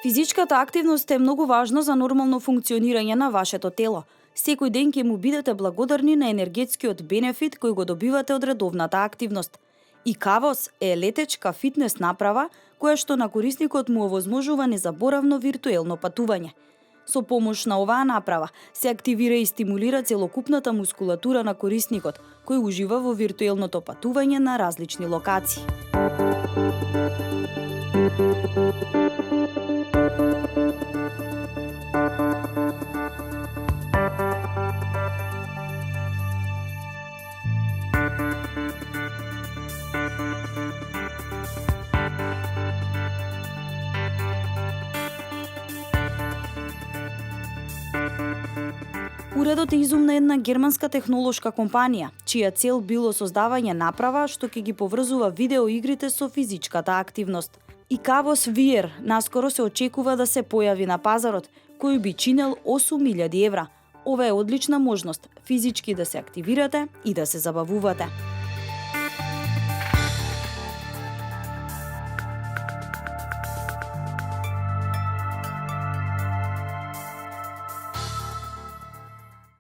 Физичката активност е многу важна за нормално функционирање на вашето тело. Секој ден ќе му бидете благодарни на енергетскиот бенефит кој го добивате од редовната активност. И Кавос е летечка фитнес направа која што на корисникот му овозможува незаборавно виртуелно патување. Со помош на оваа направа се активира и стимулира целокупната мускулатура на корисникот, кој ужива во виртуелното патување на различни локации. Уредот е изум на една германска технолошка компанија, чија цел било создавање направа што ќе ги поврзува видеоигрите со физичката активност. И Кавос VR наскоро се очекува да се појави на пазарот, кој би чинел 8.000 евра. Ова е одлична можност физички да се активирате и да се забавувате.